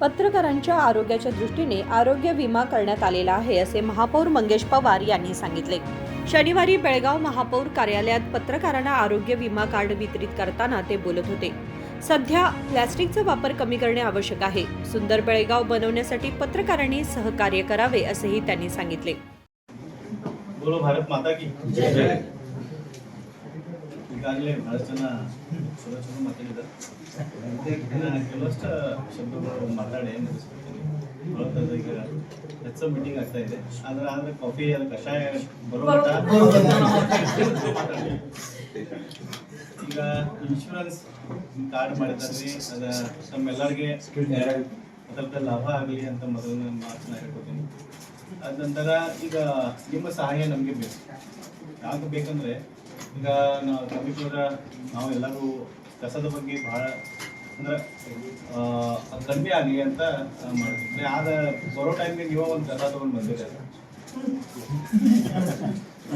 पत्रकारांच्या आरोग्याच्या दृष्टीने आरोग्य विमा करण्यात आलेला आहे असे महापौर मंगेश पवार यांनी सांगितले। शनिवारी बेळगाव महापौर कार्यालयात पत्रकारांना आरोग्य विमा कार्ड वितरित करताना ते बोलत होते। सध्या प्लास्टिकचा वापर कमी करणे आवश्यक आहे। सुंदर बेळगाव बनवण्यासाठी पत्रकारांनी सहकार्य करावे असेही त्यांनी सांगितले। बोलो भारत माता की जय। ಈಗಾಗಲೇ ಬಹಳಷ್ಟು ಜನ ಚಲೋ ಮಾತಾಡಿದ್ದಾರೆ, ಕೆಲವಷ್ಟು ಶಬ್ದಗಳು ಮಾತಾಡಿ ಮುಗಿಸ್ಬಿಡ್ತೀನಿ। ಬರೋದು ಈಗ ಹೆಚ್ಚು ಮೀಟಿಂಗ್ ಆಗ್ತಾ ಇದೆ, ಆದರೆ ಕಾಫಿ ಅದು ಕಷಾಯ ಬರೋ ಈಗ ಇನ್ಶೂರೆನ್ಸ್ ಕಾರ್ಡ್ ಮಾಡಿದ್ರಿ, ಅದ ನಮ್ಮೆಲ್ಲರಿಗೆ ಅದರದ ಲಾಭ ಆಗಲಿ ಅಂತ ಮೊದಲನೇ ಮಾತನ್ನ ಹೇಳ್ಕೊತೀನಿ। ಅದ ನಂತರ ಈಗ ನಿಮ್ಮ ಸಹಾಯ ನಮಗೆ ಬೇಕು। ಯಾಕೆ ಬೇಕಂದ್ರೆ ಈಗ ನಾವು ಎಲ್ಲರೂ ಕಸದ ಬಗ್ಗೆ ಬಹಳ ಅಂದ್ರೆ ಕಡಿಮೆ ಆಗಲಿ ಅಂತ ಮಾಡ್ತೀವಿ। ಆದ ಬರೋ ಟೈಮ್ಗೆ ನೀವು ಒಂದು ಕಸ ತಗೊಂಡು ಬಂದಿದೆ,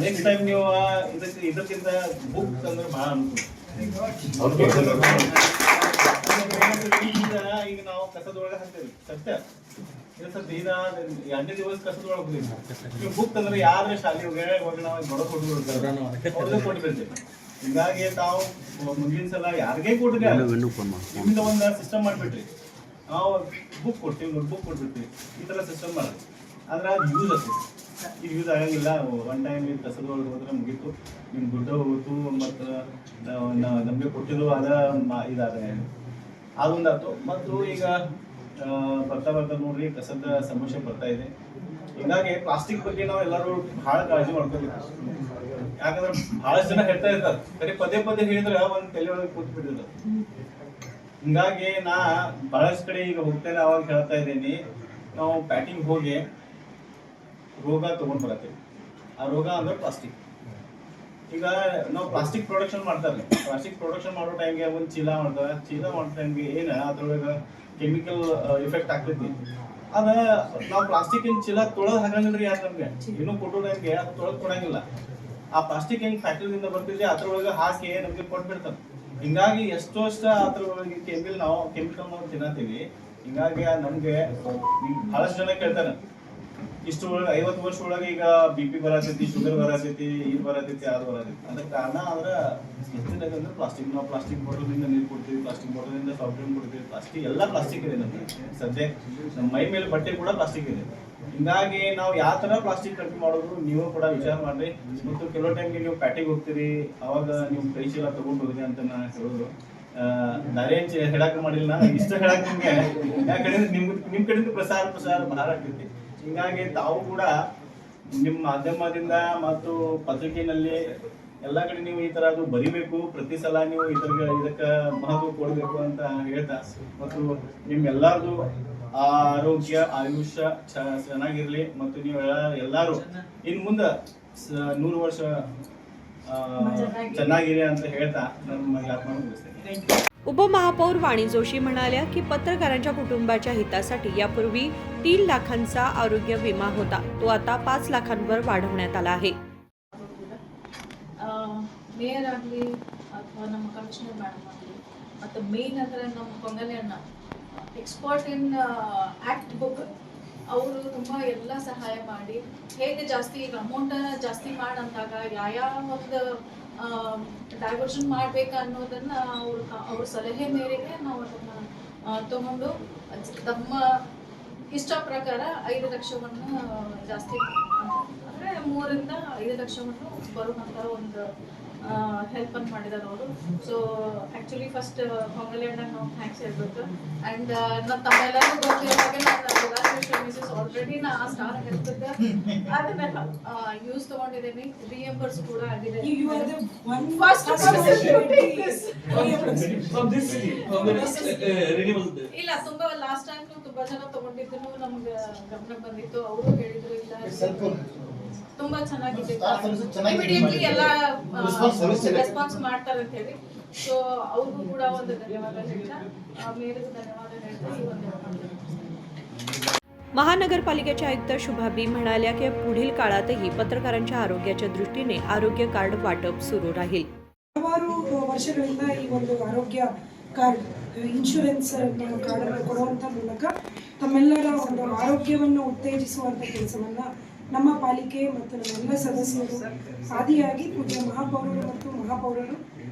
ನೆಕ್ಸ್ಟ್ ಟೈಮ್ ನೀವು ಇದಕ್ಕಿಂತ ಬುಕ್ ಅಂದ್ರೆ ಬಹಳ ಅನುಕೂಲ। ಈಗ ನಾವು ಕಸದೊಳಗೆ ಹಾಕ್ತೇವೆ ಸತ್ಯ, ಎರಡನೇ ದಿವಸ ಕಸದೊಳಗೆ ನೀವು ಬುಕ್ ಅಂದ್ರೆ ಯಾರ ಶಾಲೆ ಹೋಗಿ ನಾವು ಬಡೋ ಕೊಟ್ಟು ಕೊಟ್ಬಿಡ್ತೇವೆ। ಹೀಗಾಗಿ ತಾವು ಮುಂದಿನ ಸಲ ಯಾರಿಗೇ ಕೊಟ್ಟಿಗೆ ನಿಮ್ಮಿಂದ ಒಂದು ಸಿಸ್ಟಮ್ ಮಾಡಿಬಿಟ್ರಿ, ನಾವು ಬುಕ್ ಕೊಡ್ತೀವಿ, ನೋಟ್ಬುಕ್ ಕೊಟ್ಬಿಡ್ತೀವಿ, ಈ ಥರ ಸಿಸ್ಟಮ್ ಮಾಡಿ ಆದ್ರೆ ಅದು ಯೂಸ್ ಆಗ್ತದೆ। ಈಗ ಯೂಸ್ ಆಗಂಗಿಲ್ಲ, ಒನ್ ಟೈಮ್ ನೀವು ಕಸದೊಳಗೆ ಹೋದ್ರೆ ಮುಗೀತು, ನಿಮ್ಮ ದುಡ್ಡು ಹೋಗುತ್ತು ಮತ್ತು ನಮಗೆ ಕೊಟ್ಟಿದ್ದು ಅದ ಇದಾದ ಅದೊಂದಾಯ್ತು। ಮತ್ತು ಈಗ ಬರ್ತಾ ನೋಡ್ರಿ ಕಸದ ಸಮಸ್ಯೆ ಬರ್ತಾ ಇದೆ। ಹೀಗಾಗಿ ಪ್ಲಾಸ್ಟಿಕ್ ಬಗ್ಗೆ ನಾವು ಎಲ್ಲರೂ ಬಹಳ ಕಾಳಜಿ ಮಾಡ್ಕೋಬೇಕು। ಯಾಕಂದ್ರೆ ಬಹಳಷ್ಟು ಜನ ಹೇಳ್ತಾ ಇರ್ತಾರೆ, ಬರೀ ಪದೇ ಪದೇ ಹೇಳಿದ್ರೆ ಒಂದು ತಲೆ ಒಳಗೆ ಕೂತ್ ಬಿಟ್ಟಿರ್ತಾರೆ। ಹಿಂಗಾಗಿ ನಾ ಬಹಳಷ್ಟು ಕಡೆ ಈಗ ಹೋಗ್ತೇನೆ, ಅವಾಗ ಹೇಳ್ತಾ ಇದ್ದೀನಿ, ನಾವು ಪ್ಯಾಕಿಂಗ್ ಹೋಗಿ ರೋಗ ತಗೊಂಡ್ ಬರತ್ತೇವೆ। ಆ ರೋಗ ಅಂದ್ರೆ ಪ್ಲಾಸ್ಟಿಕ್। ಈಗ ನಾವು ಪ್ಲಾಸ್ಟಿಕ್ ಪ್ರೊಡಕ್ಷನ್ ಮಾಡ್ತಾರೆ, ಪ್ಲಾಸ್ಟಿಕ್ ಪ್ರೊಡಕ್ಷನ್ ಮಾಡೋ ಟೈಮ್ಗೆ ಒಂದು ಚೀಲ ಮಾಡ್ತಾರೆ, ಚೀಲ ಮಾಡೋ ಟೈಮ್ಗೆ ಏನು ಅದ್ರೊಳಗೆ ಕೆಮಿಕಲ್ ಎಫೆಕ್ಟ್ ಆಗ್ತೈತಿ। ಅದ ನಾವು ಪ್ಲಾಸ್ಟಿಕ್ ಚೀಲ ತೊಳೆದು ಹಾಕಂಗಿಲ್ರಿ, ಯಾರು ನಮ್ಗೆ ಇನ್ನೂ ಕೊಟ್ಟೋ ಟೈಮ್ಗೆ ಅದು ತೊಳೆದು ಕೊಡಂಗಿಲ್ಲ। ಆ ಪ್ಲಾಸ್ಟಿಕ್ ಹೆಂಗ್ ಫ್ಯಾಕ್ಟ್ರಿಯಿಂದ ಬರ್ತಿದ್ವಿ ಅದ್ರೊಳಗೆ ಹಾಕಿ ನಮ್ಗೆ ಕೊಟ್ಬಿಡ್ತಾರೆ। ಹಿಂಗಾಗಿ ಎಷ್ಟೋ ಅದ್ರೊಳಗೆ ಕೆಮಿಕಲ್ ನಾವು ತಿನ್ನತ್ತೀವಿ। ಹಿಂಗಾಗಿ ನಮ್ಗೆ ಬಹಳಷ್ಟು ಜನ ಕೇಳ್ತಾರೆ, ಇಷ್ಟು ಒಳಗೆ 50 ವರ್ಷ ಒಳಗೆ ಈಗ BP ಬರತೈತಿ, ಶುಗರ್ ಬರತೈತಿ, ಇದು ಬರತೈತಿ, ಅದು ಬರತೈತಿ। ಅದಕ್ಕೆ ಕಾರಣ ಅಂದ್ರೆ ಹೆಚ್ಚಿನಂದ್ರೆ ಪ್ಲಾಸ್ಟಿಕ್। ನಾವು ಪ್ಲಾಸ್ಟಿಕ್ ಬಾಟಲಿಂದ ನೀರು ಕೊಡ್ತೀವಿ, ಪ್ಲಾಸ್ಟಿಕ್ ಬಾಟಲಿಂದ ಸಾಫ್ಟ್ ಡ್ರಿಂಕ್ ಕೊಡ್ತೀವಿ, ಪ್ಲಾಸ್ಟಿಕ್ ಎಲ್ಲ ಪ್ಲಾಸ್ಟಿಕ್ ಇದೆ ನಮಗೆ ಸದ್ಯ। ನಮ್ಮ ಮೈ ಮೇಲೆ ಬಟ್ಟೆ ಕೂಡ ಪ್ಲಾಸ್ಟಿಕ್ ಇದೆ। ಹಿಂಗಾಗಿ ನಾವು ಯಾವ ತರ ಪ್ಲಾಸ್ಟಿಕ್ ಕಡಿಮೆ ಮಾಡೋದು ನೀವು ಕೂಡ ವಿಚಾರ ಮಾಡ್ರಿ। ಮತ್ತು ಕೆಲವು ಟೈಮ್ಗೆ ನೀವು ಪ್ಯಾಟಿಗೆ ಹೋಗ್ತೀರಿ, ಅವಾಗ ನೀವು ಕೈ ಚೀಲ ತಗೊಂಡು ಹೋಗ್ರಿ ಅಂತ ನಾ ಹೇಳೋದು ನಾನೇ ಹೇಳಕ್ ಮಾಡಿಲ್ಲ, ಇಷ್ಟ ಹೇಳಕ್ ನಿಮ್ಗೆ, ಯಾಕಂದ್ರೆ ನಿಮ್ ಕಡೆಯಿಂದ ಪ್ರಸಾರ ಬಹಳ ಆಗ್ತೈತಿ। ಹಿಂಗಾಗಿ ತಾವು ಕೂಡ ನಿಮ್ಮ ಮಾಧ್ಯಮದಿಂದ ಮತ್ತು ಪತ್ರಿಕೆಯಲ್ಲಿ ಎಲ್ಲ ಕಡೆ ನೀವು ಈ ತರ ಅದು ಬರಿಬೇಕು, ಪ್ರತಿ ಸಲ ನೀವು ಇದಕ್ಕೆ ಮಹತ್ವ ಕೊಡಬೇಕು ಅಂತ ಹೇಳ್ತಾ, ಮತ್ತು ನಿಮ್ಮೆಲ್ಲರದು ಆರೋಗ್ಯ ಆಯುಷ್ಯ ಚೆನ್ನಾಗಿರ್ಲಿ, ಮತ್ತು ನೀವು ಎಲ್ಲರೂ ಇನ್ ಮುಂದೆ 100 ವರ್ಷ ಚೆನ್ನಾಗಿರಿ ಅಂತ ಹೇಳ್ತಾ ನನ್ನ ಮಾತನ್ನು ಮುಗಿಸ್ತೇನೆ। उपमहापौर वाणी जोशी म्हणाल्या की पत्रकारांच्या कुटुंबाच्या हितासाठी यापूर्वी 3 लाखांचा आरोग्य विमा होता, तो आता 5 लाखांवर वाढवण्यात आला आहे। ಮೇಯರ್ ಆಗಲಿ ಅಥವಾ ನಮ್ಮ ಕಮಿಷನರ್ ಮೇಡಮ್ ಆಗಲಿ ಮತ್ತು ಮೇನ್ ಅಂದರೆ ನಮ್ಮ ಕೊಂಗಲಣ್ಣ ಎಕ್ಸ್ಪರ್ಟ್ ಇನ್ ಆ್ಯಕ್ಟ್ ಬುಕ್, ಅವರು ತುಂಬ ಎಲ್ಲ ಸಹಾಯ ಮಾಡಿ ಹೇಗೆ ಜಾಸ್ತಿ ಈಗ ಅಮೌಂಟನ್ನು ಜಾಸ್ತಿ ಮಾಡಂದಾಗ ಯಾವ ಒಂದು ಡೈವರ್ಷನ್ ಮಾಡಬೇಕು ಅನ್ನೋದನ್ನ ಅವ್ರ ಸಲಹೆ ಮೇರೆಗೆ ನಾವು ಅದನ್ನು ತಗೊಂಡು ತಮ್ಮ ಇಷ್ಟ ಪ್ರಕಾರ 5 ಲಕ್ಷವನ್ನು ಜಾಸ್ತಿ ಅಂದರೆ 3 ರಿಂದ 5 ಲಕ್ಷವನ್ನು ಬರುವಂಥ ಒಂದು ಹೆಲ್ಪ್ ಅನ್ನು ಮಾಡಿದ್ದಾರೆ ಅವರು। ಸೊ ಆ್ಯಕ್ಚುಲಿ ಫಸ್ಟ್ ಹೊಂಗಲೆಯನ್ನ ನಾವು ಥ್ಯಾಂಕ್ಸ್ ಹೇಳ್ಬೇಕು। ಆ್ಯಂಡ್ ತಮ್ಮೆಲ್ಲರಿಗೂ ಗೊತ್ತಿರೋ ಹಾಗೆ ಆಲ್ರೆಡಿ ನಾ ಆ ಸ್ಟಾರ್ ಹೆಲ್ಪ್ ಅದನ್ನೆಲ್ಲ ಯೂಸ್ ತಗೊಂಡಿದ್ದೀನಿ, ರಿಯಂಬರ್ಸ್ ಕೂಡ ಆಗಿದೆ। ಇಲ್ಲ ತುಂಬಾ ಲಾಸ್ಟ್ ಟೈಮ್ ತುಂಬಾ ಜನ ತಗೊಂಡಿದ್ದು ನಮ್ಗೆ ಗಮನ ಬಂದಿತ್ತು, ಅವರು ಹೇಳಿದ್ರು ಇಲ್ಲ ತುಂಬಾ ಚೆನ್ನಾಗಿದೆ, ಇಮಿಡಿಯೇಟ್ಲಿ ಎಲ್ಲ ರೆಸ್ಪಾನ್ಸ್ ಮಾಡ್ತಾರೆ ಅಂತ ಹೇಳಿ। ಸೊ ಅವ್ರಿಗೂ ಕೂಡ ಒಂದು ಧನ್ಯವಾದ ಹೇಳ್ತಾ, ಮೇರೆಗೂ ಧನ್ಯವಾದ ಹೇಳ್ತಾ ಈ ಒಂದು महानगरपालिकेच्या आयुक्त शुभा बी म्हणाल्या की पुढील काळातही पत्रकारांच्या आरोग्याच्या दृष्टीने आरोग्य कार्ड वाटप सुरू राहील। ಹಲವಾರು ವರ್ಷಗಳಿಂದ ಈ ಒಂದು ಆರೋಗ್ಯ ಕಾರ್ಡ್ ಇನ್ಶೂರೆನ್ಸ್ ಕಾರ್ಡನ್ನು ಕೊಡುವಂಥ ಮೂಲಕ ತಮ್ಮೆಲ್ಲರ ಒಂದು ಆರೋಗ್ಯವನ್ನು ಉತ್ತೇಜಿಸುವಂಥ ಕೆಲಸವನ್ನು ನಮ್ಮ ಪಾಲಿಕೆ ಮತ್ತು ನಮ್ಮೆಲ್ಲ ಸದಸ್ಯರು ಆದಿಯಾಗಿ ಪೂಜ್ಯ ಮಹಾಪೌರರು ಮತ್ತು ಮಹಾಪೌರರು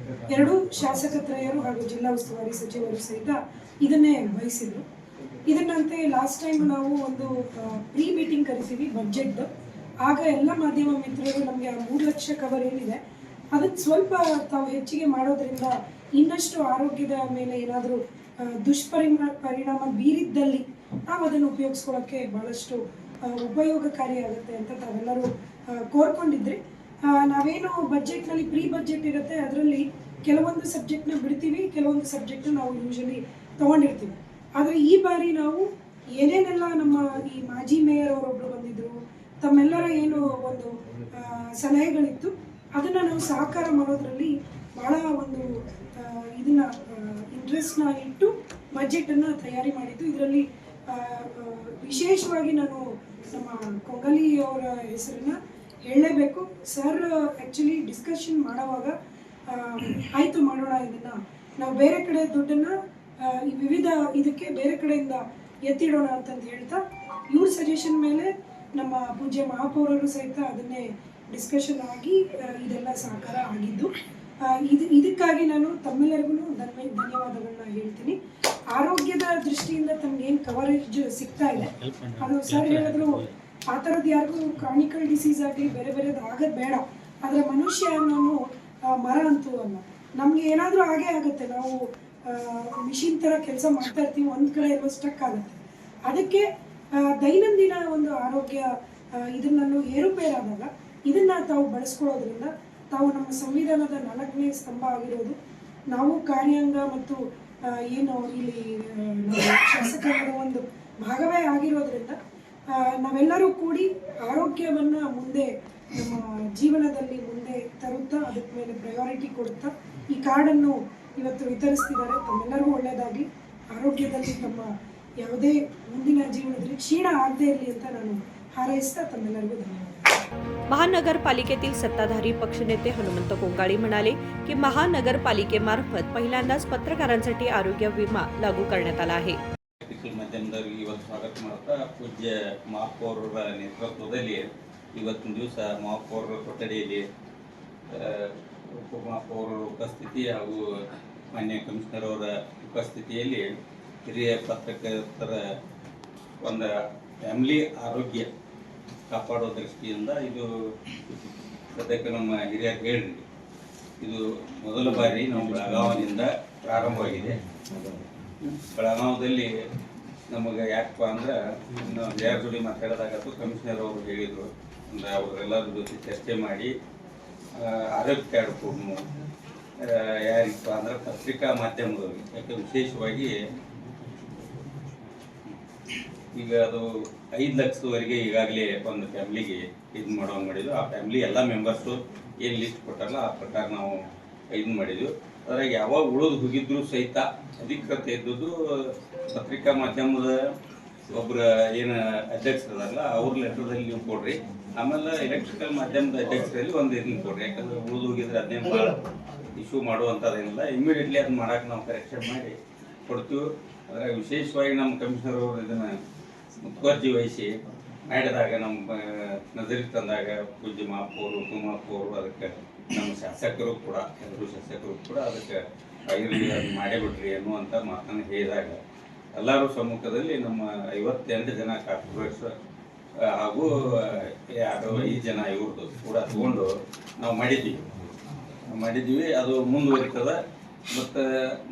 ಎರಡೂ ಶಾಸಕತ್ರಯರು ಹಾಗೂ ಜಿಲ್ಲಾ ಉಸ್ತುವಾರಿ ಸಚಿವರು ಸಹಿತ ಇದನ್ನೇ ವಹಿಸಿದರು. ಇದನ್ನಂತೆ ಲಾಸ್ಟ್ ಟೈಮ್ ನಾವು ಒಂದು ಪ್ರೀ ಮೀಟಿಂಗ್ ಕರಿತೀವಿ ಬಜೆಟ್, ಆಗ ಎಲ್ಲ ಮಾಧ್ಯಮ ಮಿತ್ರರು ನಮಗೆ 3 ಲಕ್ಷ ಕವರ್ ಏನಿದೆ ಅದಕ್ಕೆ ಸ್ವಲ್ಪ ತಾವು ಹೆಚ್ಚಿಗೆ ಮಾಡೋದ್ರಿಂದ ಇನ್ನಷ್ಟು ಆರೋಗ್ಯದ ಮೇಲೆ ಏನಾದರೂ ಪರಿಣಾಮ ಬೀರಿದ್ದಲ್ಲಿ ನಾವು ಅದನ್ನು ಉಪಯೋಗಿಸ್ಕೊಳ್ಳೋಕ್ಕೆ ಭಾಳಷ್ಟು ಉಪಯೋಗಕಾರಿಯಾಗುತ್ತೆ ಅಂತ ತಾವೆಲ್ಲರೂ ಕೋರ್ಕೊಂಡಿದ್ರಿ. ನಾವೇನು ಬಜೆಟ್ನಲ್ಲಿ ಪ್ರೀ ಬಜೆಟ್ ಇರುತ್ತೆ, ಅದರಲ್ಲಿ ಕೆಲವೊಂದು ಸಬ್ಜೆಕ್ಟ್ನ ಬಿಡ್ತೀವಿ, ಕೆಲವೊಂದು ಸಬ್ಜೆಕ್ಟ್ನ ನಾವು ಯೂಶಲಿ ತೊಗೊಂಡಿರ್ತೀವಿ. ಆದರೆ ಈ ಬಾರಿ ನಾವು ಏನೇನೆಲ್ಲ ನಮ್ಮ ಈ ಮಾಜಿ ಮೇಯರ್ ಅವರೊಬ್ಬರು ಬಂದಿದ್ದರು, ತಮ್ಮೆಲ್ಲರ ಏನು ಒಂದು ಸಲಹೆಗಳಿತ್ತು ಅದನ್ನು ನಾವು ಸಾಕಾರ ಮಾಡೋದ್ರಲ್ಲಿ ಭಾಳ ಒಂದು ಇದನ್ನು ಇಂಟ್ರೆಸ್ಟ್ನ ಇಟ್ಟು ಬಜೆಟನ್ನು ತಯಾರಿ ಮಾಡಿದ್ದು. ಇದರಲ್ಲಿ ವಿಶೇಷವಾಗಿ ನಾನು ನಮ್ಮ ಕೊಂಗಲಿ ಅವರ ಹೆಸರನ್ನು ಹೇಳಲೇಬೇಕು. ಸರ್ ಆ್ಯಕ್ಚುಲಿ ಡಿಸ್ಕಷನ್ ಮಾಡುವಾಗ ಆಯಿತು ಮಾಡೋಣ, ಇದನ್ನು ನಾವು ಬೇರೆ ಕಡೆ ದುಡ್ಡನ್ನು ಈ ವಿವಿಧ ಇದಕ್ಕೆ ಬೇರೆ ಕಡೆಯಿಂದ ಎತ್ತಿಡೋಣ ಅಂತಂದು ಹೇಳ್ತಾ ಇವ್ರ ಸಜೆಷನ್ ಮೇಲೆ ನಮ್ಮ ಪೂಜ್ಯ ಮಹಾಪೌರರು ಸಹಿತ ಅದನ್ನೇ ಡಿಸ್ಕಷನ್ ಆಗಿ ಇದೆಲ್ಲ ಸಹಕಾರ ಆಗಿದ್ದು. ಇದಕ್ಕಾಗಿ ನಾನು ತಮ್ಮೆಲ್ಲರಿಗೂ ಧನ್ಯವಾದಗಳನ್ನ ಹೇಳ್ತೀನಿ. ಆರೋಗ್ಯದ ದೃಷ್ಟಿಯಿಂದ ತಮ್ಗೇನು ಕವರೇಜ್ ಸಿಗ್ತಾ ಇದೆ ಅದು ಸರ್ ಹೇಳಿದ್ರು, ಆ ಥರದ್ದು ಯಾರಿಗೂ ಕ್ರಾನಿಕಲ್ ಡಿಸೀಸ್ ಆಗಲಿ ಬೇರೆ ಬೇರೆದು ಆಗೋದು ಬೇಡ. ಆದರೆ ಮನುಷ್ಯ ಅನ್ನೋನು ಮರ ಅಂತೂ ಅಲ್ಲ, ನಮಗೆ ಏನಾದರೂ ಆಗೇ ಆಗುತ್ತೆ. ನಾವು ಮಿಷಿನ್ ಥರ ಕೆಲಸ ಮಾಡ್ತಾ ಇರ್ತೀವಿ, ಒಂದು ಕಡೆ ಎಲ್ಲೋ ಸ್ಟಕ್ ಆಗುತ್ತೆ. ಅದಕ್ಕೆ ದೈನಂದಿನ ಒಂದು ಆರೋಗ್ಯ ಇದನ್ನು ಏರುಪೇರಾದಾಗ ಇದನ್ನು ತಾವು ಬಳಸ್ಕೊಳ್ಳೋದ್ರಿಂದ ತಾವು ನಮ್ಮ ಸಂವಿಧಾನದ 4ನೇ ಸ್ತಂಭ ಆಗಿರೋದು, ನಾವು ಕಾರ್ಯಾಂಗ ಮತ್ತು ಏನು ಇಲ್ಲಿ ಶಾಸಕರ ಒಂದು ಭಾಗವೇ ಆಗಿರೋದ್ರಿಂದ ನಾವೆಲ್ಲರೂ ಕೂಡಿ ಆರೋಗ್ಯವನ್ನು ಮುಂದೆ ನಮ್ಮ ಜೀವನದಲ್ಲಿ ಮುಂದೆ ತರುತ್ತಾ ಅದಕ್ಕೆ ಮೇಲೆ ಪ್ರಯಾರಿಟಿ ಕೊಡುತ್ತಾ ಈ ಕಾರ್ಡನ್ನು ಇವತ್ತು ವಿತರಿಸ್ತಿದ್ದಾರೆ. ತಮ್ಮೆಲ್ಲರಿಗೂ ಒಳ್ಳೆಯದಾಗಲಿ, ಆರೋಗ್ಯದಲ್ಲಿ ತಮ್ಮ ಯಾವುದೇ ಮುಂದಿನ ಜೀವನದಲ್ಲಿ ಕ್ಷೀಣ ಆಗದೇ ಇರಲಿ ಅಂತ ನಾನು ಹಾರೈಸ್ತಾ तमिळनाडू धन्यवाद। महानगरपालिकेतील सत्ताधारी पक्षनेते हनुमंत कोंगाळी म्हणाले की महानगरपालिकेमार्फत पहिल्यांदाच पत्रकारांसाठी आरोग्य विमा लागू करण्यात आला आहे। ಮಾಧ್ಯಮದವರಿಗೆ ಇವತ್ತು ಸ್ವಾಗತ ಮಾಡ್ತಾ ಪೂಜ್ಯ ಮಹಾಪೌರರ ನೇತೃತ್ವದಲ್ಲಿ ಇವತ್ತಿನ ದಿವಸ ಮಹಾಪೌರರ ಕೊಠಡಿಯಲ್ಲಿ ಉಪಮಹಾಪೌರರ ಉಪಸ್ಥಿತಿ ಹಾಗೂ ಮಾನ್ಯ ಕಮಿಷನರ್ ಅವರ ಉಪಸ್ಥಿತಿಯಲ್ಲಿ ಹಿರಿಯ ಪತ್ರಕರ್ತರ ಒಂದು ಫ್ಯಾಮಿಲಿ ಆರೋಗ್ಯ ಕಾಪಾಡೋ ದೃಷ್ಟಿಯಿಂದ ಇದು ಸದ್ಯಕ್ಕೆ ನಮ್ಮ ಹಿರಿಯರು ಹೇಳ್ರಿ, ಇದು ಮೊದಲ ಬಾರಿ ನಾವು ಬೆಳಗಾವಿನಿಂದ ಪ್ರಾರಂಭವಾಗಿದೆ। ಬೆಳಗಾವದಲ್ಲಿ ನಮಗೆ ಯಾಕಪ್ಪ ಅಂದ್ರೆ ನಾವು ಯಾರ ಜೋಡಿ ಮಾತಾಡಿದಾಗತ್ತು ಕಮಿಷನರ್ ಅವರು ಹೇಳಿದರು ಅಂದರೆ ಅವರೆಲ್ಲರ ಜೊತೆ ಚರ್ಚೆ ಮಾಡಿ ಆರೋಗ್ಯ ಕಾರ್ಡ್ ಕೊಡ್ನು ಯಾರಿಗಪ್ಪ ಅಂದ್ರೆ ಪತ್ರಿಕಾ ಮಾಧ್ಯಮದವ್ರಿಗೆ, ಯಾಕೆ ವಿಶೇಷವಾಗಿ ಈಗ ಅದು 5 ಲಕ್ಷದವರೆಗೆ ಈಗಾಗಲೇ ಒಂದು ಫ್ಯಾಮ್ಲಿಗೆ ಇದು ಮಾಡಿದ್ವಿ। ಆ ಫ್ಯಾಮ್ಲಿ ಎಲ್ಲ ಮೆಂಬರ್ಸು ಏನು ಲಿಸ್ಟ್ ಕೊಟ್ಟಾರಲ್ಲ ಆ ಪ್ರಕಾರ ನಾವು ಇದು ಮಾಡಿದ್ವಿ। ಅದ್ರಾಗ ಯಾವಾಗ ಉಳಿದು ಹೋಗಿದ್ರು ಸಹಿತ ಅಧಿಕೃತ ಇದ್ದದ್ದು ಪತ್ರಿಕಾ ಮಾಧ್ಯಮದ ಒಬ್ಬರ ಏನು ಅಧ್ಯಕ್ಷರದಾರಲ್ಲ ಅವ್ರ ಲೆಟರ್ದಲ್ಲಿ ನೀವು ಕೊಡ್ರಿ, ಆಮೇಲೆ ಎಲೆಕ್ಟ್ರಿಕಲ್ ಮಾಧ್ಯಮದ ಅಧ್ಯಕ್ಷರಲ್ಲಿ ಒಂದು ಇದನ್ನು ಕೊಡ್ರಿ, ಯಾಕಂದ್ರೆ ಉಳಿದು ಹೋಗಿದ್ರೆ ಅದನ್ನೇನು ಭಾಳ ಇಶ್ಯೂ ಮಾಡುವಂಥದ್ದೇನಿಲ್ಲ, ಇಮಿಡಿಯೇಟ್ಲಿ ಅದನ್ನ ಮಾಡೋಕೆ ನಾವು ಕರೆಕ್ಷನ್ ಮಾಡಿ ಕೊಡ್ತೀವಿ। ಅದ್ರಾಗ ವಿಶೇಷವಾಗಿ ನಮ್ಮ ಕಮಿಷನರ್ ಅವರು ಇದನ್ನು ಮುತುವರ್ಜಿ ವಹಿಸಿ ಮಾಡಿದಾಗ ನಮ್ಮ ನಜರಿಗೆ ತಂದಾಗ ಪೂಜ್ಯ ಮಹಾಪೌರು ಉಪಮಹಾಪೌರು ಅದಕ್ಕೆ ನಮ್ಮ ಶಾಸಕರು ಕೂಡ ಎಲ್ಲರೂ ಶಾಸಕರು ಕೂಡ ಅದಕ್ಕೆ ಅದನ್ನು ಮಾಡೇ ಬಿಟ್ರಿ ಅನ್ನುವಂಥ ಮಾತನ್ನು ಹೇಳಿದಾಗ ಎಲ್ಲರೂ ಸಮ್ಮುಖದಲ್ಲಿ ನಮ್ಮ 58 ಜನ ಕಾರ್ಪೊರೇಟರ್ ಹಾಗೂ 5 ಜನ ಇವ್ರದ್ದು ಕೂಡ ತಗೊಂಡು ನಾವು ಮಾಡಿದ್ದೀವಿ। ಅದು ಮುಂದುವರಿತದೆ।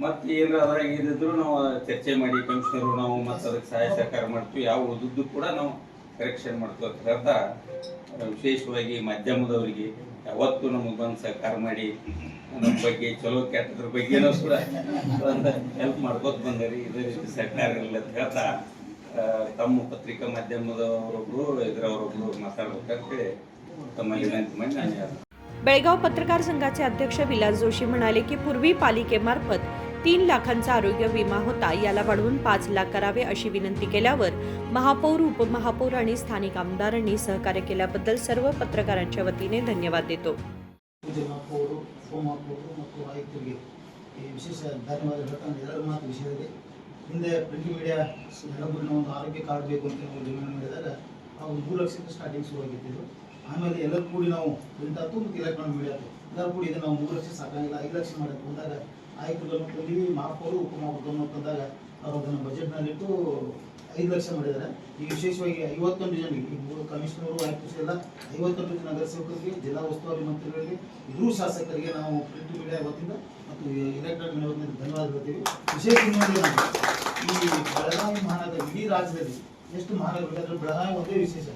ಮತ್ತೆ ಏನಾರ ಅದ್ರಾಗ ಇದ್ದಿದ್ರು ನಾವು ಚರ್ಚೆ ಮಾಡಿ ಕಮಿಷನರು ನಾವು ಮತ್ತೆ ಅದಕ್ಕೆ ಸಹಾಯ ಸಹಕಾರ ಮಾಡ್ತೀವಿ, ಯಾವ ಉಳಿದಿದ್ದು ಕೂಡ ನಾವು ಕರೆಕ್ಷನ್ ಮಾಡ್ತೀವಿ ಅಂತ ಹೇಳ್ತಾ ವಿಶೇಷವಾಗಿ ಮಾಧ್ಯಮದವರಿಗೆ ಯಾವತ್ತೂ ನಮಗೆ ಬಂದು ಸಹಕಾರ ಮಾಡಿ ನಮ್ಮ ಬಗ್ಗೆ ಚಲೋ ಕೆಟ್ಟದ್ರ ಬಗ್ಗೆನೂ ಕೂಡ ಒಂದು ಹೆಲ್ಪ್ ಮಾಡ್ಕೋತ ಬಂದರಿ, ಇದೇ ರೀತಿ ಸಹಕಾರ ಇಲ್ಲ ಅಂತ ಹೇಳ್ತಾ ತಮ್ಮ ಪತ್ರಿಕಾ ಮಾಧ್ಯಮದವರೊಬ್ಬರು ಇದರವರೊಬ್ಬರು ಮಾತಾಡ್ಬೇಕಂತೇಳಿ ತಮ್ಮಲ್ಲಿ ವಿನಂತಿ ಮಾಡಿ ನಾನು बेळगाव पत्रकार संघाचे अध्यक्ष विलास जोशी म्हणाले की पूर्वी पालिकेमार्फत 3 लाखांचा आरोग्य विमा होता, याला वाढवून 5 लाख करावे अशी विनंती केल्यावर महापौर उपमहापौर आणि स्थानिक आमदारांनी सहकार्य केल्याबद्दल सर्व पत्रकारांच्या वतीने धन्यवाद देतो। ಮಹಾಪೌರು ಉಪಮಹಾಪೌರು ಮತ್ತು ಆಯುಕ್ತರಿಗೆ ವಿಶೇಷ ಧನ್ಯವಾದ ಹೇಳ್ತಾನೆ. ಎರಡು ಮಾತು ವಿಷಯದಲ್ಲಿ ಹಿಂದೆ ಪ್ರಿಂಟ್ ಮೀಡಿಯಾ ಎಲ್ಲ ಕೂಡ ಒಂದು ಆರೋಗ್ಯ ಕಾರ್ಡ್ ಬೇಕು ಅಂತ ನಾವು ಡಿಮ್ಯಾಂಡ್ ಮಾಡಿದಾಗ ನಾವು 3 ಲಕ್ಷದಿಂದ ಸ್ಟಾರ್ಟಿಂಗ್ ಶುರುವಾಗಿದ್ದು, ಆಮೇಲೆ ಎಲ್ಲರೂ ಕೂಡಿ ನಾವು ಪ್ರಿಂಟ್ ಆಯ್ತು ಮತ್ತು ಎಲೆಕ್ಟ್ರಾನಿಕ್ ಮೀಡಿಯಾ ಆಯ್ತು ಎಲ್ಲರೂ ಕೂಡಿ ಇದು ನಾವು 3 ಲಕ್ಷ ಸಾಕಾಗಿಲ್ಲ 5 ಲಕ್ಷ ಮಾಡಿತ್ತು ಅಂದಾಗ ಆಯುಕ್ತರನ್ನು ತಂದು ಮಹಾಪೌರು ಉಪಮಹಾಪೌರನ್ನು ತಂದಾಗ ಅವರು ಅದನ್ನು ಬಜೆಟ್ನಲ್ಲಿಟ್ಟು 5 ಲಕ್ಷ ಮಾಡಿದ್ದಾರೆ. ಈಗ ವಿಶೇಷವಾಗಿ 51 ಜನರಿಗೆ ಈ 3 ಕಮಿಷನರು ಆಯುಕ್ತರು ಎಲ್ಲ 51 ಜನ ನಗರಸೇವಕರಿಗೆ, ಜಿಲ್ಲಾ ಉಸ್ತುವಾರಿ ಮಂತ್ರಿಗಳಿಗೆ, ಇದ್ರೂ ಶಾಸಕರಿಗೆ ನಾವು ಪ್ರಿಂಟ್ ಮೀಡಿಯಾ ವತಿಯಿಂದ ಮತ್ತು ಎಲೆಕ್ಟ್ರಾನಿಕ್ ಮೀಡಿಯಾ ವತಿಯಿಂದ ಧನ್ಯವಾದ ಹೇಳ್ತೀವಿ. ವಿಶೇಷ ಇನ್ನೊಂದು ಏನಂದ್ರೆ ಈ ಬೆಳಗಾವಿ ಮಹಾನಗರ ಇಡೀ ರಾಜ್ಯದಲ್ಲಿ ಎಷ್ಟು ಮಹಾನಗರ ಅದ್ರ ಬೆಳಗಾವಿ ಒಂದೇ ವಿಶೇಷ.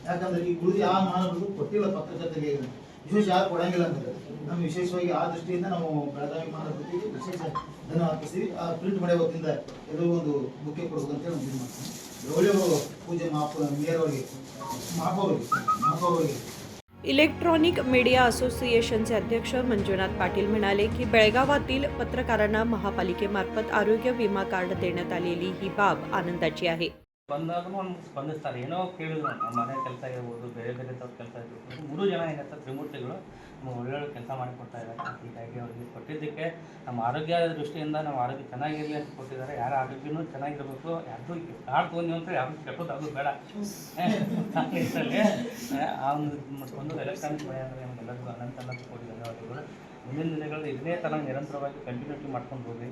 ಯಾಕಂದ್ರೆ ಈ ಉಳಿದ ಯಾವ ಮಹಾನಗರಗಳು ಕೊಟ್ಟಿಲ್ಲ ಪತ್ರಕರ್ತರಿಗೆ, ವಿಶೇಷ ಯಾರು ಕೊಡಂಗಿಲ್ಲ ಅಂತಾರೆ. ನಮ್ಗೆ ವಿಶೇಷವಾಗಿ ಆ ದೃಷ್ಟಿಯಿಂದ ನಾವು ಬೆಳಗಾವಿ ಮಹಾನಗರಕ್ಕೆ ವಿಶೇಷ ಧನ್ಯವಾದ ಅರ್ಪಿಸ್ತೀವಿ. ಆ ಪ್ರಿಂಟ್ ಮೀಡಿಯಾ ವತಿಯಿಂದ ಎಲ್ಲರೂ ಒಂದು ಬುಕ್ಕೆ ಕೊಡ್ಬೇಕಂತೇಳಿ ನಾವು ಇದು ಮಾಡ್ತೀವಿ. ಒಳ್ಳೆಯವರು ಪೂಜೆ ಮೇಯರ್ ಅವರಿಗೆ ಮಹಾಪೌರರಿಗೆ. इलेक्ट्रॉनिक मीडिया असोसिएशनचे अध्यक्ष मंजुनाथ पाटील म्हणाले की बेळगावातील पत्रकारांना महापालिकेमार्फत आरोग्य विमा कार्ड देण्यात आलेली ही बाब आनंदाची आहे. ಬಂದಾಗೂ ಒಂದು ಸ್ಪಂದಿಸ್ತಾರೆ. ಏನೋ ಕೇಳಿದ್ರು, ನಮ್ಮ ಮನೆ ಕೆಲಸ ಇರ್ಬೋದು, ಬೇರೆ ಬೇರೆ ಥರ ಕೆಲಸ ಇರ್ಬೋದು. 3 ಜನ ಏನಿರ್ತಾರೆ ತ್ರಿಮೂರ್ತಿಗಳು ನಮ್ಗೆ ಒಳ್ಳೊಳ್ಳೆ ಕೆಲಸ ಮಾಡಿಕೊಡ್ತಾ ಇದ್ದಾರೆ. ಹೀಗಾಗಿ ಅವರಿಗೆ ಕೊಟ್ಟಿದ್ದಕ್ಕೆ ನಮ್ಮ ಆರೋಗ್ಯ ದೃಷ್ಟಿಯಿಂದ ನಮ್ಮ ಆರೋಗ್ಯ ಚೆನ್ನಾಗಿರಲಿ ಅಂತ ಕೊಟ್ಟಿದ್ದಾರೆ. ಯಾರ ಆರೋಗ್ಯನೂ ಚೆನ್ನಾಗಿರಬೇಕು, ಯಾರ್ದು ಕಾರ್ಡ್ ತೊಗೊಂಡು ಅಂತ ಯಾರು ಕೆಟ್ಟದ್ದು ಅದು ಬೇಡ. ಇದರಲ್ಲಿ ಆ ಒಂದು ಎಲೆಕ್ಟ್ರಾನಿಕ್ ಮನೆ ಅಂದರೆ ನಮಗೆಲ್ಲರಿಗೂ ಅನಂತ ಕೋಟಿ ಧನ್ಯವಾದಗಳು. ಮುಂದಿನ ದಿನಗಳಲ್ಲಿ ಇದನ್ನೇ ಥರ ನಿರಂತರವಾಗಿ ಕಂಟಿನ್ಯೂಟಿ ಮಾಡ್ಕೊಂಡು ಹೋಗಿ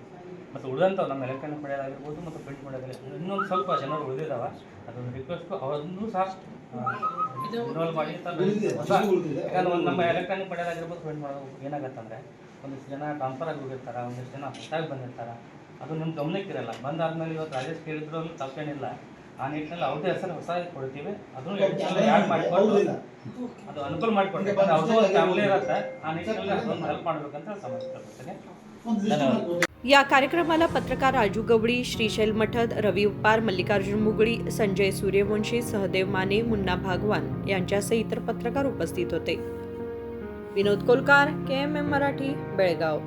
ಮತ್ತು ಉಳಿದಂಥವು ನಮ್ಮ ಎಲೆಕ್ಟ್ರಾನಿಕ್ ಮೀಡಿಯಾದಾಗಿರ್ಬೋದು ಮತ್ತು ಪ್ರಿಂಟ್ ಮೀಡಿಯಾದಲ್ಲಿ ಇನ್ನೊಂದು ಸ್ವಲ್ಪ ಜನರು ಉಳಿದಿದ್ದಾವೆ. ಅದೊಂದು ರಿಕ್ವೆಸ್ಟು ಅವರನ್ನು ಸಹ ಇನ್ವಾಲ್ವ್ ಮಾಡಿ. ಯಾಕಂದ್ರೆ ಒಂದು ನಮ್ಮ ಎಲೆಕ್ಟ್ರಾನಿಕ್ ಮೀಡಿಯಾದಾಗಿರ್ಬೋದು ಪ್ರಿಂಟ್ ಮಾಡೋದು ಏನಾಗತ್ತಂದರೆ ಒಂದಿಷ್ಟು ಜನ ಟ್ರಾನ್ಸ್ಫರ್ ಆಗಿ ಹೋಗಿರ್ತಾರೆ, ಒಂದಿಷ್ಟು ಜನ ಹೊಸದಾಗಿ ಬಂದಿರ್ತಾರೆ. ಅದು ನಿಮ್ಮ ಗಮನಕ್ಕಿರಲ್ಲ. ಬಂದಾದ್ಮೇಲೆ ಇವತ್ತು ರಾಜೇಶ್ ಕೇಳಿದ್ರು ಅಲ್ಲಿ ತಪ್ಪೇನಿಲ್ಲ. ಆ ನಿಟ್ಟಿನಲ್ಲಿ ಅವ್ರದ್ದೇ ಹೆಸರು ಹೊಸದಾಗಿ ಕೊಡ್ತೀವಿ. ಅದನ್ನು ಯಾಡ್ ಮಾಡಿಕೊಂಡು ಅದು ಅನುಕೂಲ ಮಾಡಿಕೊಡ್ತೀವಿ. ಅವ್ರದ್ದು ಒಂದು ಫ್ಯಾಮಿಲಿ ಇರುತ್ತೆ. ಆ ನಿಟ್ಟಿನಲ್ಲಿ ಅದೊಂದು ಹೆಲ್ಪ್ ಮಾಡಬೇಕಂತ ಸಮಸ್ಯೆ. ಧನ್ಯವಾದ. या कार्यक्रमाला पत्रकार राजू गवळी, श्रीशैल मठद, रवी उपार, मल्लिकार्जुन मुगळी, संजय सूर्यवंशी, सहदेव माने, मुन्ना भागवान यांच्यासह इतर पत्रकार उपस्थित होते. विनोद कोलकार, KMM मराठी, बेळगाव.